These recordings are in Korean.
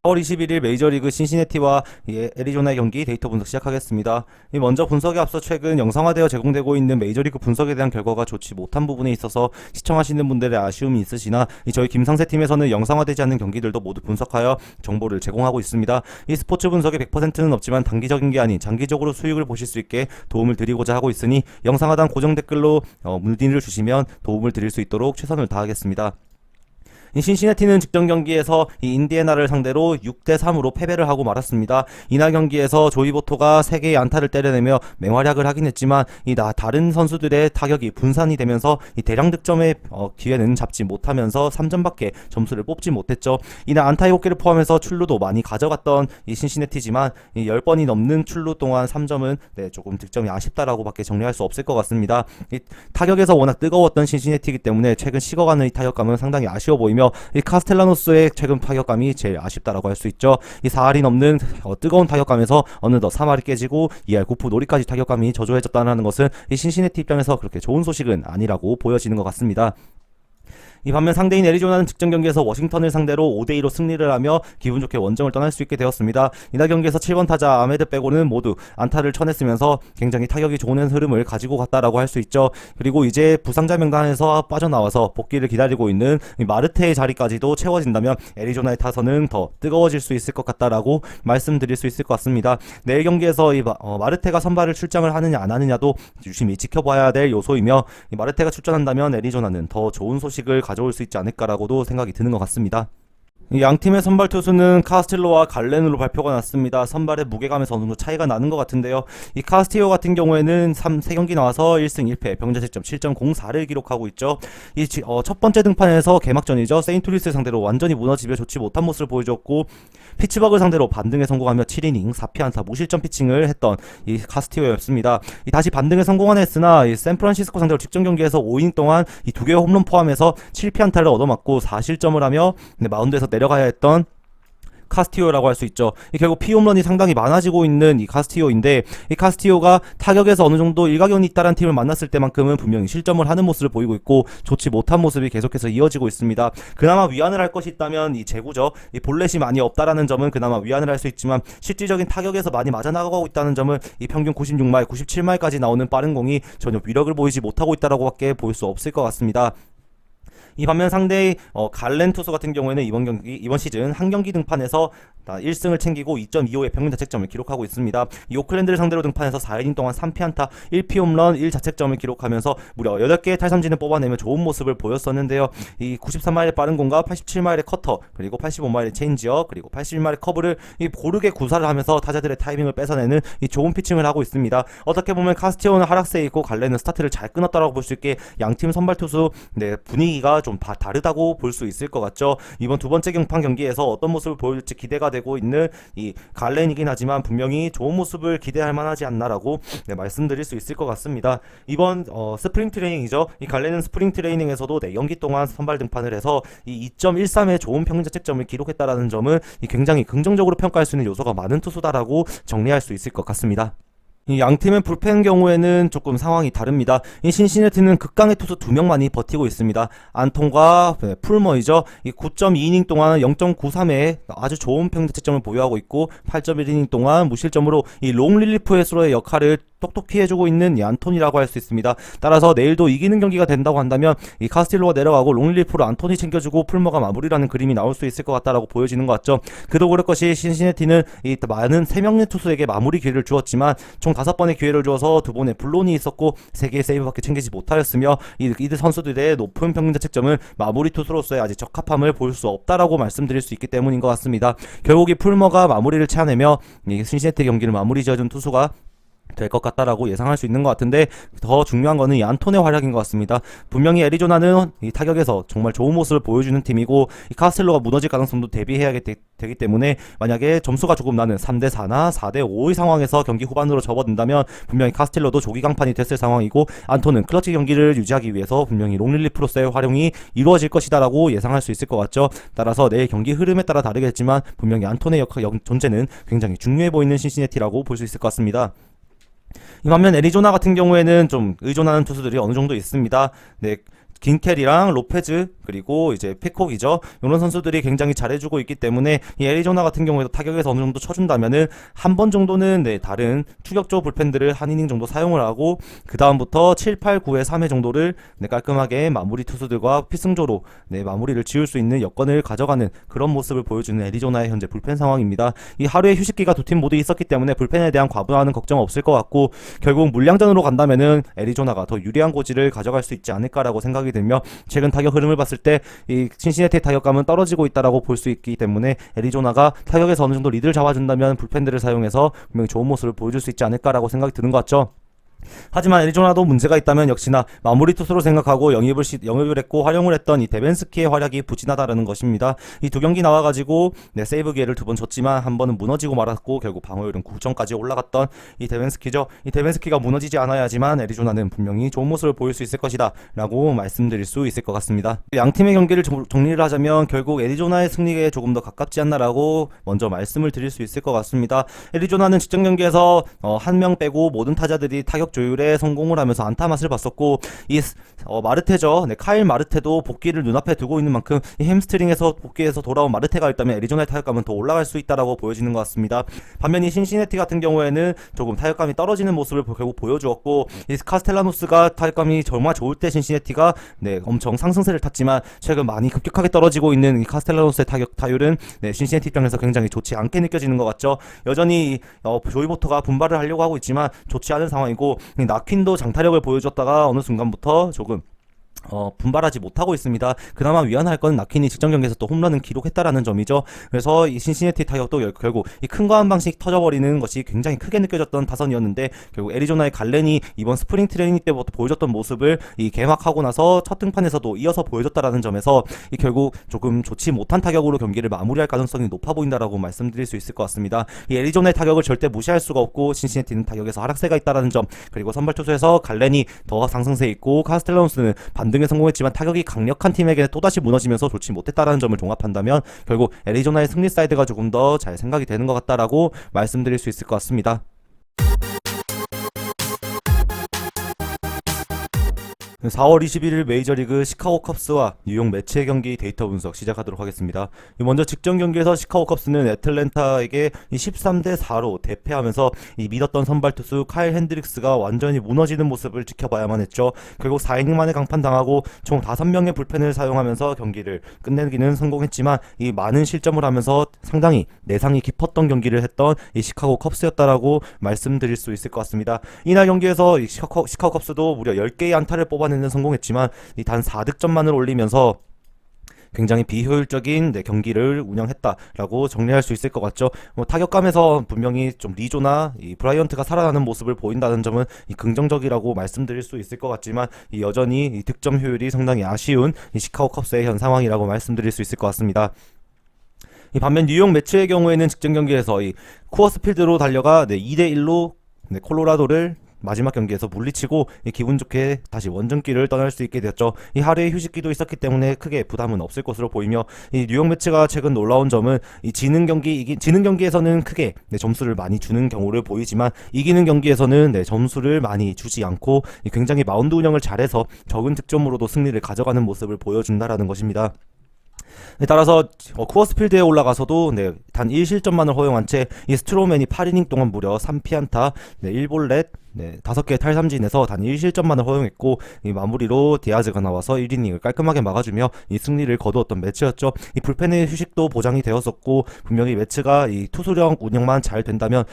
4월 21일 메이저리그 신시내티와 애리조나의 경기 데이터 분석 시작하겠습니다. 먼저 분석에 앞서 최근 영상화되어 제공되고 있는 메이저리그 분석에 대한 결과가 좋지 못한 부분에 있어서 시청하시는 분들의 아쉬움이 있으시나 저희 김상세 팀에서는 영상화되지 않는 경기들도 모두 분석하여 정보를 제공하고 있습니다. 이 스포츠 분석의 100%는 없지만 단기적인 게 아닌 장기적으로 수익을 보실 수 있게 도움을 드리고자 하고 있으니 영상하단 고정 댓글로 문의를 주시면 도움을 드릴 수 있도록 최선을 다하겠습니다. 신시내티는 직전 경기에서 이 인디애나를 상대로 6대3으로 패배를 하고 말았습니다. 이날 경기에서 조이 보토가 3개의 안타를 때려내며 맹활약을 하긴 했지만 다른 선수들의 타격이 분산이 되면서 이 대량 득점의 기회는 잡지 못하면서 3점밖에 점수를 뽑지 못했죠. 이날 안타 7개를 포함해서 출루도 많이 가져갔던 이 신시내티지만 이 10번이 넘는 출루 동안 3점은 조금 득점이 아쉽다라고 밖에 정리할 수 없을 것 같습니다. 이 타격에서 워낙 뜨거웠던 신시내티이기 때문에 최근 식어가는 이 타격감은 상당히 아쉬워 보이며 이 카스텔라노스의 최근 타격감이 제일 아쉽다라고 할 수 있죠. 이 4할이 넘는 뜨거운 타격감에서 어느덧 3할이 깨지고 2할 9푼 5리까지 타격감이 저조해졌다는 것은 이 신시내티 입장에서 그렇게 좋은 소식은 아니라고 보여지는 것 같습니다. 이 반면 상대인 애리조나는 직전 경기에서 워싱턴을 상대로 5대2로 승리를 하며 기분 좋게 원정을 떠날 수 있게 되었습니다. 이날 경기에서 7번 타자 아메드 빼고는 모두 안타를 쳐냈으면서 굉장히 타격이 좋은 흐름을 가지고 갔다라고 할 수 있죠. 그리고 이제 부상자 명단에서 빠져나와서 복귀를 기다리고 있는 마르테의 자리까지도 채워진다면 애리조나의 타선은 더 뜨거워질 수 있을 것 같다라고 말씀드릴 수 있을 것 같습니다. 내일 경기에서 이 마르테가 선발을 출장을 하느냐 안 하느냐도 유심히 지켜봐야 될 요소이며 이 마르테가 출전한다면 애리조나는 더 좋은 소식을 가져올 수 있지 않을까라고도 생각이 드는 것 같습니다. 양 팀의 선발 투수는 카스틸로와 갈렌으로 발표가 났습니다. 선발의 무게감에서 어느 정도 차이가 나는 것 같은데요. 이 카스티오 같은 경우에는 3경기 나와서 1승 1패, 병자책점 7.04를 기록하고 있죠. 이 첫 번째 등판에서 개막전이죠. 세인트루이스를 상대로 완전히 무너지며 좋지 못한 모습을 보여줬고 피츠버그 상대로 반등에 성공하며 7이닝 4피안타 무실점 피칭을 했던 이 카스티오였습니다. 다시 반등에 성공은 했으나 이 샌프란시스코 상대로 직전 경기에서 5이닝 동안 이 2개의 홈런 포함해서 7피안타를 얻어맞고 4실점을 하며 마운드에서 내려가야 했던 카스티오라고 할 수 있죠. 결국 피홈런이 상당히 많아지고 있는 이 카스티오인데 이 카스티오가 타격에서 어느 정도 일가견이 있다는 팀을 만났을 때만큼은 분명히 실점을 하는 모습을 보이고 있고 좋지 못한 모습이 계속해서 이어지고 있습니다. 그나마 위안을 할 것이 있다면 이 제구죠. 이 볼넷이 많이 없다라는 점은 그나마 위안을 할 수 있지만 실질적인 타격에서 많이 맞아나가고 있다는 점은 이 평균 96마일, 97마일까지 나오는 빠른 공이 전혀 위력을 보이지 못하고 있다라고밖에 볼 수 없을 것 같습니다. 이 반면 상대의 갈렌 투수 같은 경우에는 이번 시즌 한 경기 등판에서 1승을 챙기고 2.25의 평균 자책점을 기록하고 있습니다. 이 오클랜드를 상대로 등판해서 4이닝 동안 3피안타 1피홈런 1자책점을 기록하면서 무려 8개의 탈삼진을 뽑아내며 좋은 모습을 보였었는데요. 이 93마일의 빠른 공과 87마일의 커터 그리고 85마일의 체인지업 그리고 81마일의 커브를 고르게 구사를 하면서 타자들의 타이밍을 뺏어내는 이 좋은 피칭을 하고 있습니다. 어떻게 보면 카스티오는 하락세에 있고 갈렌은 스타트를 잘 끊었다라고 볼 수 있게 양팀 선발 투수 분위기가 좀 다르다고 볼 수 있을 것 같죠. 이번 두 번째 경판 경기에서 어떤 모습을 보여줄지 기대가 되고 있는 이 갈렌이긴 하지만 분명히 좋은 모습을 기대할 만하지 않나라고 말씀드릴 수 있을 것 같습니다. 이번 스프링 트레이닝이죠. 이 갈렌은 스프링 트레이닝에서도 4경기 동안 선발 등판을 해서 이 2.13의 좋은 평균 자책점을 기록했다라는 점은 굉장히 긍정적으로 평가할 수 있는 요소가 많은 투수다라고 정리할 수 있을 것 같습니다. 이 양팀의 불펜 경우에는 조금 상황이 다릅니다. 이 신시내티는 극강의 투수 2명만이 버티고 있습니다. 안톤과 풀머이죠. 이 9.2이닝 동안 0.93의 아주 좋은 평균 자책점을 보유하고 있고 8.1이닝 동안 무실점으로 이 롱 릴리프 해수로의 역할을 똑똑히 해주고 있는 이 안톤이라고 할 수 있습니다. 따라서 내일도 이기는 경기가 된다고 한다면 이 카스틸로가 내려가고 롱릴리프로 안톤이 챙겨주고 풀머가 마무리라는 그림이 나올 수 있을 것 같다라고 보여지는 것 같죠. 그도 그럴 것이 신시내티는 이 많은 3명의 투수에게 마무리 기회를 주었지만 총 5번의 기회를 주어서 2번의 블론이 있었고 3개의 세이브밖에 챙기지 못하였으며 이들 선수들의 높은 평균 자책점은 마무리 투수로서의 아직 적합함을 볼 수 없다라고 말씀드릴 수 있기 때문인 것 같습니다. 결국 이 풀머가 마무리를 채워내며 이 신시내티 경기를 마무리 지어준 투수가 될 것 같다라고 예상할 수 있는 것 같은데 더 중요한 거는 이 안톤의 활약인 것 같습니다. 분명히 애리조나는 이 타격에서 정말 좋은 모습을 보여주는 팀이고 이 카스텔로가 무너질 가능성도 대비해야 되기 때문에 만약에 점수가 조금 나는 3대4나 4대5의 상황에서 경기 후반으로 접어든다면 분명히 카스텔로도 조기 강판이 됐을 상황이고 안톤은 클러치 경기를 유지하기 위해서 분명히 롱릴리프로서의 활용이 이루어질 것이다 라고 예상할 수 있을 것 같죠. 따라서 내일 경기 흐름에 따라 다르겠지만 분명히 안톤의 존재는 굉장히 중요해 보이는 신시내티라고 볼 수 있을 것 같습니다. 이 반면 애리조나 같은 경우에는 좀 의존하는 투수들이 어느 정도 있습니다. 긴켈이랑 로페즈 그리고 이제 피콕이죠. 이런 선수들이 굉장히 잘해주고 있기 때문에 이 애리조나 같은 경우에도 타격에서 어느 정도 쳐준다면은 한 번 정도는 다른 추격조 불펜들을 한 이닝 정도 사용을 하고 그 다음부터 7, 8, 9회 3회 정도를 깔끔하게 마무리 투수들과 피승조로 마무리를 지을 수 있는 여건을 가져가는 그런 모습을 보여주는 애리조나의 현재 불펜 상황입니다. 이 하루에 휴식기가 두 팀 모두 있었기 때문에 불펜에 대한 과부하는 걱정 없을 것 같고 결국 물량전으로 간다면은 애리조나가 더 유리한 고지를 가져갈 수 있지 않을까라고 생각이 들며 최근 타격 흐름을 봤을 때 이 신시내티의 타격감은 떨어지고 있다라고 볼 수 있기 때문에 애리조나가 타격에서 어느 정도 리드를 잡아준다면 불펜들을 사용해서 분명히 좋은 모습을 보여줄 수 있지 않을까라고 생각이 드는 것 같죠. 하지만 애리조나도 문제가 있다면 역시나 마무리 투수로 생각하고 영입을 했고 활용을 했던 이 데벤스키의 활약이 부진하다라는 것입니다. 이 두 경기 나와가지고 세이브 기회를 두 번 줬지만 한 번은 무너지고 말았고 결국 방어율은 9점까지 올라갔던 이 데벤스키죠. 이 데벤스키가 무너지지 않아야지만 애리조나는 분명히 좋은 모습을 보일 수 있을 것이다 라고 말씀드릴 수 있을 것 같습니다. 양 팀의 경기를 정리를 하자면 결국 애리조나의 승리에 조금 더 가깝지 않나라고 먼저 말씀을 드릴 수 있을 것 같습니다. 애리조나는 직전 경기에서 한 명 빼고 모든 타자들이 타격 조율에 성공을 하면서 안타 맛을 봤었고 이 마르테죠. 카일 마르테도 복귀를 눈앞에 두고 있는 만큼 이 햄스트링에서 복귀해서 돌아온 마르테가 있다면 애리조나의 타격감은 더 올라갈 수 있다라고 보여지는 것 같습니다. 반면 이 신시내티 같은 경우에는 조금 타격감이 떨어지는 모습을 결국 보여주었고 이 카스텔라노스가 타격감이 정말 좋을 때 신시내티가 엄청 상승세를 탔지만 최근 많이 급격하게 떨어지고 있는 이 카스텔라노스의 타율은 신시내티 입장에서 굉장히 좋지 않게 느껴지는 것 같죠. 여전히 조이 보터가 분발을 하려고 하고 있지만 좋지 않은 상황이고 나퀸도 장타력을 보여줬다가 어느 순간부터 조금 분발하지 못하고 있습니다. 그나마 위안할 건 나킨이 직전 경기에서 또 홈런은 기록했다라는 점이죠. 그래서 이 신시내티 타격도 결국 이 큰 거 한 방씩 터져버리는 것이 굉장히 크게 느껴졌던 타선이었는데 결국 애리조나의 갈렌이 이번 스프링 트레이닝 때부터 보여줬던 모습을 이 개막하고 나서 첫 등판에서도 이어서 보여줬다라는 점에서 이 결국 조금 좋지 못한 타격으로 경기를 마무리할 가능성이 높아 보인다라고 말씀드릴 수 있을 것 같습니다. 이 애리조나의 타격을 절대 무시할 수가 없고 신시내티는 타격에서 하락세가 있다라는 점 그리고 선발 투수에서 갈렌이 더 상승세 있고 카스텔라노스는 반등에 성공했지만 타격이 강력한 팀에게 또다시 무너지면서 좋지 못했다라는 점을 종합한다면 결국 애리조나의 승리 사이드가 조금 더 잘 생각이 되는 것 같다라고 말씀드릴 수 있을 것 같습니다. 4월 21일 메이저리그 시카고 컵스와 뉴욕 매치의 경기 데이터 분석 시작하도록 하겠습니다. 먼저 직전 경기에서 시카고 컵스는 애틀랜타에게 13대 4로 대패하면서 이 믿었던 선발 투수 카일 핸드릭스가 완전히 무너지는 모습을 지켜봐야만 했죠. 결국 4이닝 만에 강판당하고 총 5명의 불펜을 사용하면서 경기를 끝내기는 성공했지만 이 많은 실점을 하면서 상당히 내상이 깊었던 경기를 했던 이 시카고 컵스였다라고 말씀드릴 수 있을 것 같습니다. 이날 경기에서 이 시카고 컵스도 무려 10개의 안타를 뽑아내는 성공했지만 단 4득점만을 올리면서 굉장히 비효율적인 경기를 운영했다라고 정리할 수 있을 것 같죠. 타격감에서 분명히 좀 리조나 이 브라이언트가 살아나는 모습을 보인다는 점은 긍정적이라고 말씀드릴 수 있을 것 같지만 여전히 이 득점 효율이 상당히 아쉬운 이 시카고 컵스의 현 상황이라고 말씀드릴 수 있을 것 같습니다. 반면 뉴욕 매치의 경우에는 직전 경기에서 이 쿠어스 필드로 달려가 2대1로 콜로라도를 마지막 경기에서 물리치고 기분 좋게 다시 원정길을 떠날 수 있게 되었죠. 이 하루의 휴식기도 있었기 때문에 크게 부담은 없을 것으로 보이며 이 뉴욕 매치가 최근 놀라운 점은 이 지는 경기에서는 크게 점수를 많이 주는 경우를 보이지만 이기는 경기에서는 점수를 많이 주지 않고 굉장히 마운드 운영을 잘해서 적은 득점으로도 승리를 가져가는 모습을 보여준다라는 것입니다. 따라서 쿠어스필드에 올라가서도 단 1실점만을 허용한 채 이 스트로맨이 8이닝 동안 무려 3피안타 1볼넷 5개의 탈삼진에서 단 1실점만을 허용했고 이 마무리로 디아즈가 나와서 1이닝을 깔끔하게 막아주며 이 승리를 거두었던 매치였죠. 이 불펜의 휴식도 보장이 되었었고 분명히 매치가 이 투수력 운영만 잘 된다면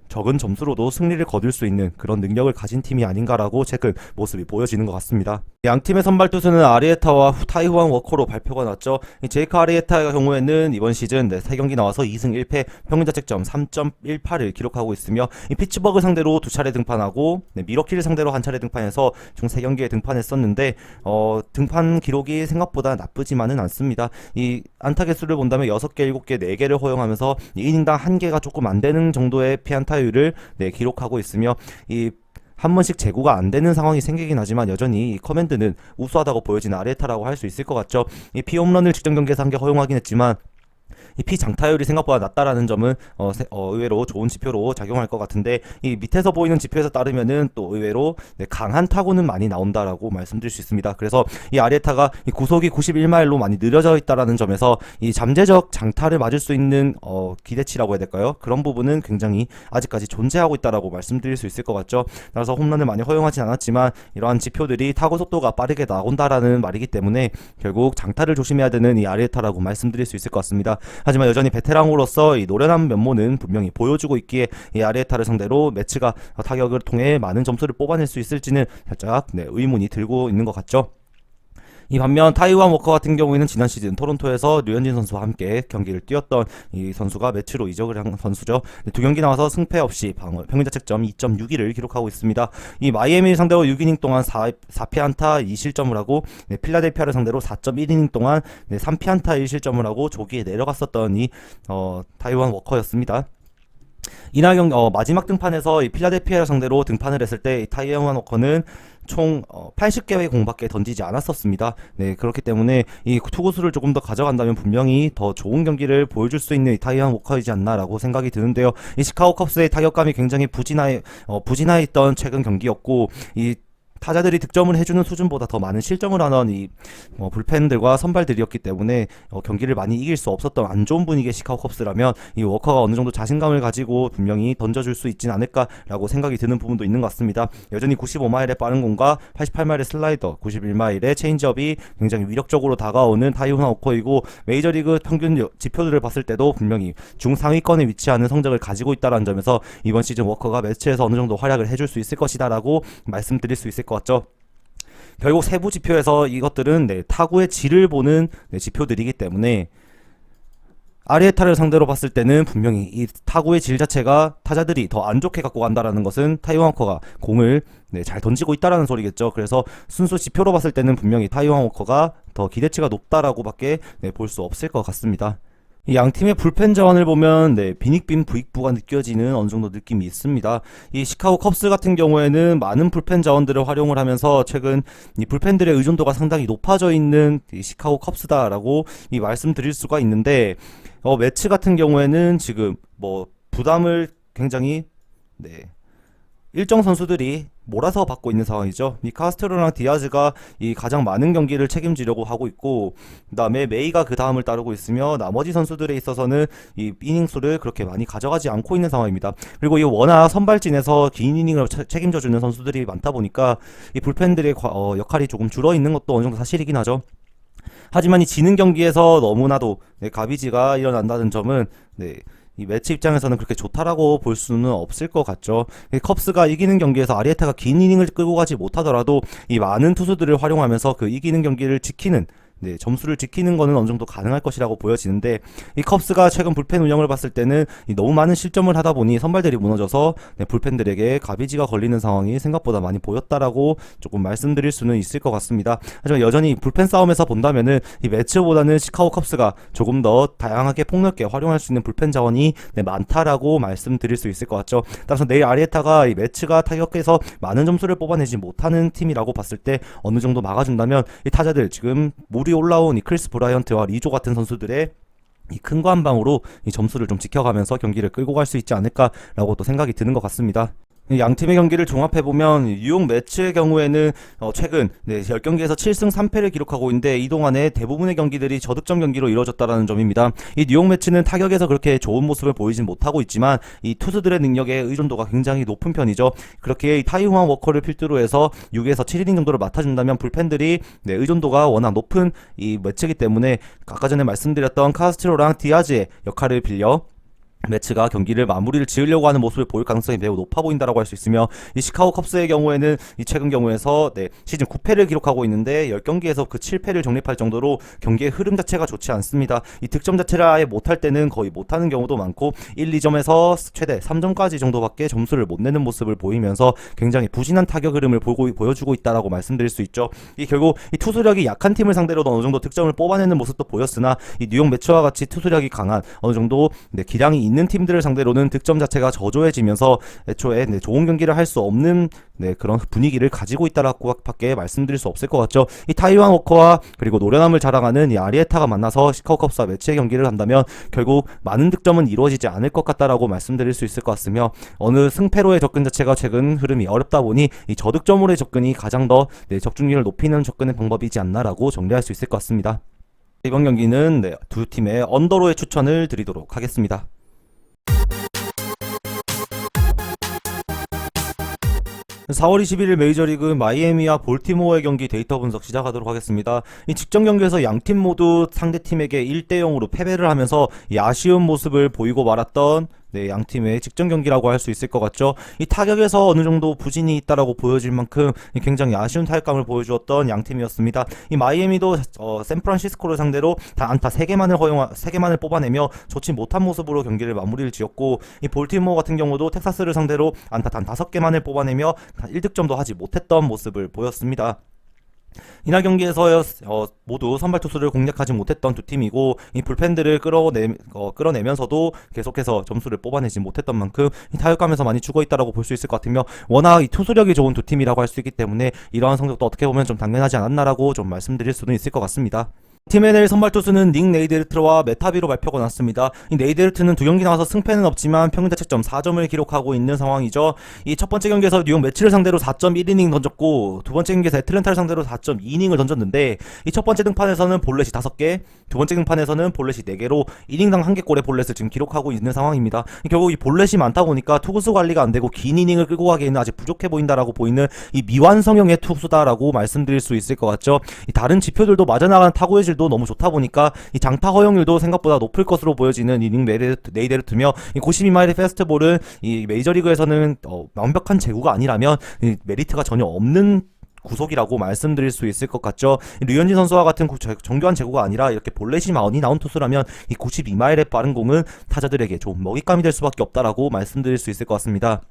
적은 점수로도 승리를 거둘 수 있는 그런 능력을 가진 팀이 아닌가라고 최근 모습이 보여지는 것 같습니다. 양팀의 선발 투수는 아리에타와 타이후안 워커로 발표가 났죠. 제이크 아리에타의 경우에는 이번 시즌 3경기 나와서 2승 1패 평균 자책점 3.18을 기록하고 있으며 이 피츠버그 상대로 2차례 등판하고 미러키를 상대로 1차례 등판해서 총 3경기에 등판했었는데 등판 기록이 생각보다 나쁘지만은 않습니다. 이 안타 개수를 본다면 6개, 7개, 4개를 허용하면서 2이닝당 1개가 조금 안 되는 정도의 피안타율을 기록하고 있으며 이 한 번씩 제구가 안 되는 상황이 생기긴 하지만 여전히 이 커맨드는 우수하다고 보여지는 아리에타라고 할 수 있을 것 같죠. 이 피홈런을 직전 경기에서 1개 허용하긴 했지만 이 피장타율이 생각보다 낮다라는 점은 의외로 좋은 지표로 작용할 것 같은데, 이 밑에서 보이는 지표에서 따르면은 또 의외로 강한 타구는 많이 나온다라고 말씀드릴 수 있습니다. 그래서 이 아리에타가 이 구속이 91마일로 많이 느려져 있다라는 점에서 이 잠재적 장타를 맞을 수 있는 기대치라고 해야 될까요? 그런 부분은 굉장히 아직까지 존재하고 있다라고 말씀드릴 수 있을 것 같죠. 따라서 홈런을 많이 허용하진 않았지만 이러한 지표들이 타구 속도가 빠르게 나온다라는 말이기 때문에 결국 장타를 조심해야 되는 이 아리에타라고 말씀드릴 수 있을 것 같습니다. 하지만 여전히 베테랑으로서 이 노련한 면모는 분명히 보여주고 있기에 이 아리에타를 상대로 매치가 타격을 통해 많은 점수를 뽑아낼 수 있을지는 살짝 의문이 들고 있는 것 같죠. 이 반면 타이완 워커 같은 경우에는 지난 시즌 토론토에서 류현진 선수와 함께 경기를 뛰었던 이 선수가 매치로 이적을 한 선수죠. 두 경기 나와서 승패 없이 평균 자책점 2.61을 기록하고 있습니다. 이 마이애미를 상대로 6이닝 동안 4피 안타 2실점을 하고 필라델피아를 상대로 4.1이닝 동안 3피 안타 1실점을 하고 조기에 내려갔었던 이 타이완 워커였습니다. 이날 마지막 등판에서 이 필라델피아를 상대로 등판을 했을 때 타이완 워커는 총 80개의 공밖에 던지지 않았었습니다. 그렇기 때문에 이 투구수를 조금 더 가져간다면 분명히 더 좋은 경기를 보여줄 수 있는 타이완 워커이지 않나라고 생각이 드는데요. 이 시카고 컵스의 타격감이 굉장히 부진하였던 최근 경기였고, 이 타자들이 득점을 해주는 수준보다 더 많은 실점을 하는 이 불펜들과 선발들이었기 때문에 경기를 많이 이길 수 없었던 안 좋은 분위기의 시카고 컵스라면 이 워커가 어느 정도 자신감을 가지고 분명히 던져줄 수 있진 않을까라고 생각이 드는 부분도 있는 것 같습니다. 여전히 95마일의 빠른 공과 88마일의 슬라이더, 91마일의 체인지업이 굉장히 위력적으로 다가오는 타이완 워커이고, 메이저리그 평균 지표들을 봤을 때도 분명히 중상위권에 위치하는 성적을 가지고 있다는 점에서 이번 시즌 워커가 매치에서 어느 정도 활약을 해줄 수 있을 것이다라고 말씀드릴 수 있을 것 같죠. 결국 세부 지표에서 이것들은 타구의 질을 보는 지표들이기 때문에 아리에타를 상대로 봤을 때는 분명히 이 타구의 질 자체가 타자들이 더 안 좋게 갖고 간다라는 것은 타이완 워커가 공을 잘 던지고 있다라는 소리겠죠. 그래서 순수 지표로 봤을 때는 분명히 타이완 워커가 더 기대치가 높다라고밖에 볼 수 없을 것 같습니다. 이 양 팀의 불펜 자원을 보면 빈익빈 부익부가 느껴지는 어느 정도 느낌이 있습니다. 이 시카고 컵스 같은 경우에는 많은 불펜 자원들을 활용을 하면서 최근 이 불펜들의 의존도가 상당히 높아져 있는 이 시카고 컵스다라고 이 말씀드릴 수가 있는데, 매치 같은 경우에는 지금 부담을 굉장히 일정 선수들이 몰아서 받고 있는 상황이죠. 이 카스트로랑 디아즈가 이 가장 많은 경기를 책임지려고 하고 있고, 그 다음에 메이가 그 다음을 따르고 있으며 나머지 선수들에 있어서는 이 이닝 수를 그렇게 많이 가져가지 않고 있는 상황입니다. 그리고 이 워낙 선발진에서 긴 이닝을 책임져주는 선수들이 많다 보니까 이 불펜들의 역할이 조금 줄어 있는 것도 어느 정도 사실이긴 하죠. 하지만 이 지는 경기에서 너무나도 가비지가 일어난다는 점은 이 매치 입장에서는 그렇게 좋다라고 볼 수는 없을 것 같죠. 컵스가 이기는 경기에서 아리에타가 긴 이닝을 끌고 가지 못하더라도 이 많은 투수들을 활용하면서 그 이기는 경기를 지키는 점수를 지키는 거는 어느 정도 가능할 것이라고 보여지는데, 이 컵스가 최근 불펜 운영을 봤을 때는 너무 많은 실점을 하다 보니 선발들이 무너져서 불펜들에게 가비지가 걸리는 상황이 생각보다 많이 보였다라고 조금 말씀드릴 수는 있을 것 같습니다. 하지만 여전히 불펜 싸움에서 본다면은 이 매치보다는 시카고 컵스가 조금 더 다양하게 폭넓게 활용할 수 있는 불펜 자원이 많다라고 말씀드릴 수 있을 것 같죠. 따라서 내일 아리에타가 이 매치가 타격에서 많은 점수를 뽑아내지 못하는 팀이라고 봤을 때 어느 정도 막아준다면 이 타자들 지금 물이 올라온 이 크리스 브라이언트와 리조 같은 선수들의 이 큰 거 한 방으로 이 점수를 좀 지켜가면서 경기를 끌고 갈 수 있지 않을까라고 또 생각이 드는 것 같습니다. 양 팀의 경기를 종합해보면 뉴욕 매치의 경우에는 최근 10경기에서 7승 3패를 기록하고 있는데, 이동안에 대부분의 경기들이 저득점 경기로 이루어졌다는 점입니다. 이 뉴욕 매치는 타격에서 그렇게 좋은 모습을 보이진 못하고 있지만 이 투수들의 능력의 의존도가 굉장히 높은 편이죠. 그렇게 이 타이완 워커를 필두로 해서 6에서 7이닝 정도를 맡아준다면 불펜들이 의존도가 워낙 높은 이 매치이기 때문에 아까 전에 말씀드렸던 카스트로랑 디아즈의 역할을 빌려 매치가 경기를 마무리를 지으려고 하는 모습을 보일 가능성이 매우 높아 보인다라고 할 수 있으며, 이 시카고 컵스의 경우에는 이 최근 경우에서 시즌 9패를 기록하고 있는데 10경기에서 그 7패를 정립할 정도로 경기의 흐름 자체가 좋지 않습니다. 이 득점 자체를 아예 못할 때는 거의 못하는 경우도 많고 1, 2점에서 최대 3점까지 정도밖에 점수를 못 내는 모습을 보이면서 굉장히 부진한 타격 흐름을 보여주고 있다라고 말씀드릴 수 있죠. 이 결국 이 투수력이 약한 팀을 상대로도 어느 정도 득점을 뽑아내는 모습도 보였으나 이 뉴욕 매치와 같이 투수력이 강한 어느 정도 기량이 있는 팀들을 상대로는 득점 자체가 저조해지면서 애초에 좋은 경기를 할 수 없는 그런 분위기를 가지고 있다라고 밖에 말씀드릴 수 없을 것 같죠. 이 타이완 워커와 그리고 노련함을 자랑하는 이 아리에타가 만나서 시카고컵스 매치의 경기를 한다면 결국 많은 득점은 이루어지지 않을 것 같다라고 말씀드릴 수 있을 것 같으며, 어느 승패로의 접근 자체가 최근 흐름이 어렵다 보니 이 저득점으로의 접근이 가장 더 적중률을 높이는 접근의 방법이지 않나라고 정리할 수 있을 것 같습니다. 이번 경기는 두 팀의 언더로의 추천을 드리도록 하겠습니다. 4월 21일 메이저리그 마이애미와 볼티모어의 경기 데이터 분석 시작하도록 하겠습니다. 이 직전 경기에서 양팀 모두 상대팀에게 1대0으로 패배를 하면서 이 아쉬운 모습을 보이고 말았던 양팀의 직전 경기라고 할 수 있을 것 같죠. 이 타격에서 어느 정도 부진이 있다라고 보여질 만큼 굉장히 아쉬운 타격감을 보여주었던 양팀이었습니다. 이 마이애미도 샌프란시스코를 상대로 단 안타 3개만을 뽑아내며 좋지 못한 모습으로 경기를 마무리를 지었고, 이 볼티모어 같은 경우도 텍사스를 상대로 안타 단 5개만을 뽑아내며 1득점도 하지 못했던 모습을 보였습니다. 이날 경기에서 모두 선발 투수를 공략하지 못했던 두 팀이고, 이 불펜들을 끌어내면서도 계속해서 점수를 뽑아내지 못했던 만큼 이 타격감에서 많이 죽어있다라고 볼 수 있을 것 같으며, 워낙 이 투수력이 좋은 두 팀이라고 할 수 있기 때문에 이러한 성적도 어떻게 보면 좀 당연하지 않았나라고 좀 말씀드릴 수는 있을 것 같습니다. 팀의 내일 선발 투수는 닉 네이데르트와 메타비로 발표가 났습니다. 이 네이데르트는 두 경기 나와서 승패는 없지만 평균 자책점 4점을 기록하고 있는 상황이죠. 이 첫 번째 경기에서 뉴욕 매치를 상대로 4.1이닝 던졌고, 두 번째 경기에서 애틀랜타를 상대로 4.2이닝을 던졌는데, 이 첫 번째 등판에서는 볼넷이 5개, 두 번째 등판에서는 볼넷이 4개로 이닝당 1개꼴의 볼넷을 지금 기록하고 있는 상황입니다. 결국 이 볼넷이 많다 보니까 투구수 관리가 안 되고 긴 이닝을 끌고 가기에는 아직 부족해 보인다라고 보이는 이 미완성형의 투수다라고 말씀드릴 수 있을 것 같죠. 이 다른 지표들도 맞아나가는 타구의 질도 너무 좋다 보니까 이 장타 허용률도 생각보다 높을 것으로 보여지는 이닝 네이데르트며, 이 92마일의 패스트볼은 이 메이저리그에서는 완벽한 제구가 아니라면 이 메리트가 전혀 없는 구속이라고 말씀드릴 수 있을 것 같죠. 류현진 선수와 같은 정교한 제구가 아니라 이렇게 볼넷이 많이 나온 투수라면 이 92마일의 빠른 공은 타자들에게 좀 먹잇감이 될 수밖에 없다라고 말씀드릴 수 있을 것 같습니다.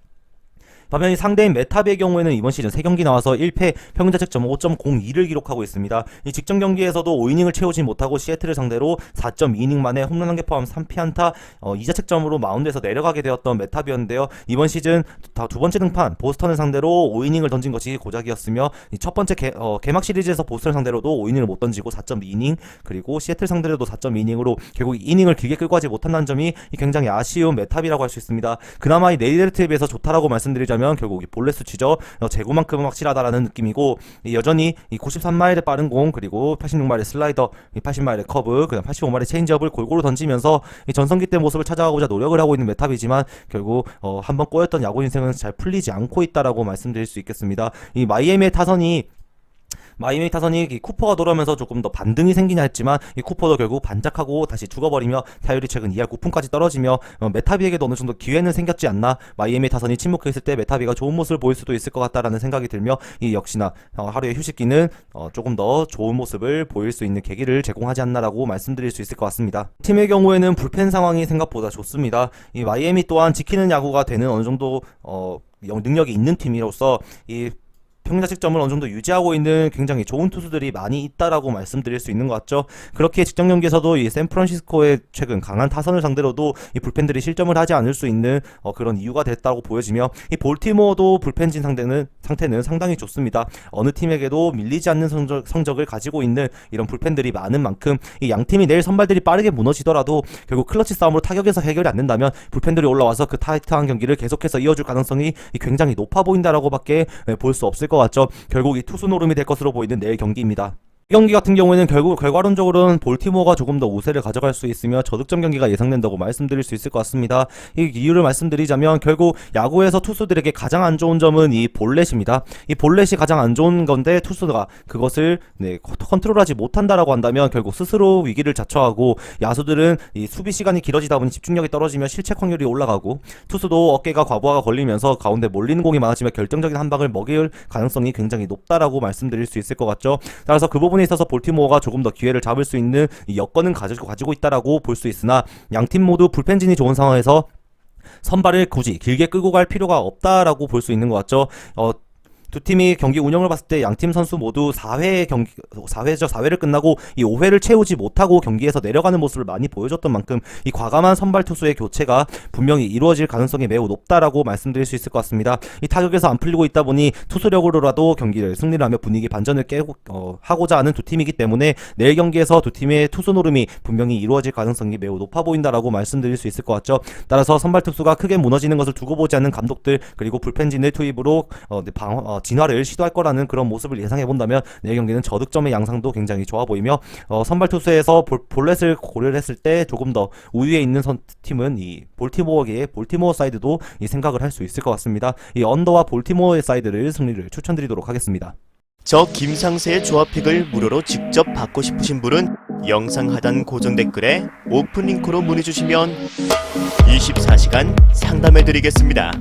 반면 상대인 메타비의 경우에는 이번 시즌 3경기 나와서 1패 평균 자책점 5.02를 기록하고 있습니다. 이 직전 경기에서도 5이닝을 채우지 못하고 시애틀을 상대로 4.2이닝 만에 홈런 1개 포함 3피안타 2자책점으로 마운드에서 내려가게 되었던 메타비였는데요. 이번 시즌 두 번째 등판 보스턴을 상대로 5이닝을 던진 것이 고작이었으며, 첫 번째 개막 시리즈에서 보스턴을 상대로도 5이닝을 못 던지고 4.2이닝, 그리고 시애틀 상대로도 4.2이닝으로 결국 이닝을 길게 끌고 가지 못한다는 점이 굉장히 아쉬운 메타비라고 할 수 있습니다. 그나마 이 네이데르트에 비해서 좋다라고 말씀드리자면 결국 이 볼넷 수치죠. 제구만큼은 확실하다라는 느낌이고, 여전히 이 93마일의 빠른 공, 그리고 86마일의 슬라이더, 80마일의 커브, 그다음 85마일의 체인지업을 골고루 던지면서 이 전성기 때 모습을 찾아가고자 노력을 하고 있는 메타비지만 결국 한번 꼬였던 야구 인생은 잘 풀리지 않고 있다라고 말씀드릴 수 있겠습니다. 이 마이애미의 타선이 쿠퍼가 돌아오면서 조금 더 반등이 생기냐 했지만, 이 쿠퍼도 결국 반짝하고 다시 죽어버리며 타율이 최근 2할 9푼까지 떨어지며 메타비에게도 어느 정도 기회는 생겼지 않나, 마이애미 타선이 침묵했을 때 메타비가 좋은 모습을 보일 수도 있을 것 같다라는 생각이 들며, 이 역시나 하루의 휴식기는 조금 더 좋은 모습을 보일 수 있는 계기를 제공하지 않나라고 말씀드릴 수 있을 것 같습니다. 팀의 경우에는 불펜 상황이 생각보다 좋습니다. 이 마이애미 또한 지키는 야구가 되는 어느 정도 능력이 있는 팀이로서 이 평균 자책점을 어느 정도 유지하고 있는 굉장히 좋은 투수들이 많이 있다라고 말씀드릴 수 있는 것 같죠. 그렇게 직전 경기에서도 이 샌프란시스코의 최근 강한 타선을 상대로도 이 불펜들이 실점을 하지 않을 수 있는 그런 이유가 됐다고 보여지며, 이 볼티모어도 불펜진 상태는 상당히 좋습니다. 어느 팀에게도 밀리지 않는 성적을 가지고 있는 이런 불펜들이 많은 만큼 이 양팀이 내일 선발들이 빠르게 무너지더라도 결국 클러치 싸움으로 타격에서 해결이 안 된다면 불펜들이 올라와서 그 타이트한 경기를 계속해서 이어줄 가능성이 굉장히 높아 보인다라고 밖에 볼 수 없을 것 같죠. 결국 이 투수 노름이 될 것으로 보이는 내일 경기입니다. 이 경기 같은 경우에는 결국 결과론적으로는 볼티모어가 조금 더 우세를 가져갈 수 있으며 저득점 경기가 예상된다고 말씀드릴 수 있을 것 같습니다. 이 이유를 말씀드리자면 결국 야구에서 투수들에게 가장 안 좋은 점은 이 볼넷입니다. 이 볼넷이 가장 안 좋은 건데 투수가 그것을 컨트롤하지 못한다라고 한다면 결국 스스로 위기를 자초하고, 야수들은 이 수비 시간이 길어지다 보니 집중력이 떨어지며 실책 확률이 올라가고, 투수도 어깨가 과부하가 걸리면서 가운데 몰리는 공이 많아지며 결정적인 한 방을 먹일 가능성이 굉장히 높다라고 말씀드릴 수 있을 것 같죠. 따라서 그 부분에 있어서 볼티모어가 조금 더 기회를 잡을 수 있는 이 여건은 가지고 있다라고 볼 수 있으나, 양팀 모두 불펜진이 좋은 상황에서 선발을 굳이 길게 끌고 갈 필요가 없다라고 볼 수 있는 것 같죠. 두 팀이 경기 운영을 봤을 때 양팀 선수 모두 4회를 끝나고 이 5회를 채우지 못하고 경기에서 내려가는 모습을 많이 보여줬던 만큼 이 과감한 선발 투수의 교체가 분명히 이루어질 가능성이 매우 높다라고 말씀드릴 수 있을 것 같습니다. 이 타격에서 안 풀리고 있다 보니 투수력으로라도 경기를 승리를 하며 분위기 반전을 하고자 하는 두 팀이기 때문에 내일 경기에서 두 팀의 투수 노름이 분명히 이루어질 가능성이 매우 높아 보인다라고 말씀드릴 수 있을 것 같죠. 따라서 선발 투수가 크게 무너지는 것을 두고 보지 않는 감독들 그리고 불펜진의 투입으로 진화를 시도할 거라는 그런 모습을 예상해 본다면 내일 경기는 저득점의 양상도 굉장히 좋아 보이며 선발 투수에서 볼넷을 고려를 했을 때 조금 더 우위에 있는 팀은 이 볼티모어 사이드도 이 생각을 할 수 있을 것 같습니다. 이 언더와 볼티모어의 사이드를 승리를 추천드리도록 하겠습니다. 저 김상세의 조합픽을 무료로 직접 받고 싶으신 분은 영상 하단 고정 댓글에 오픈 링크로 문의 주시면 24시간 상담해 드리겠습니다.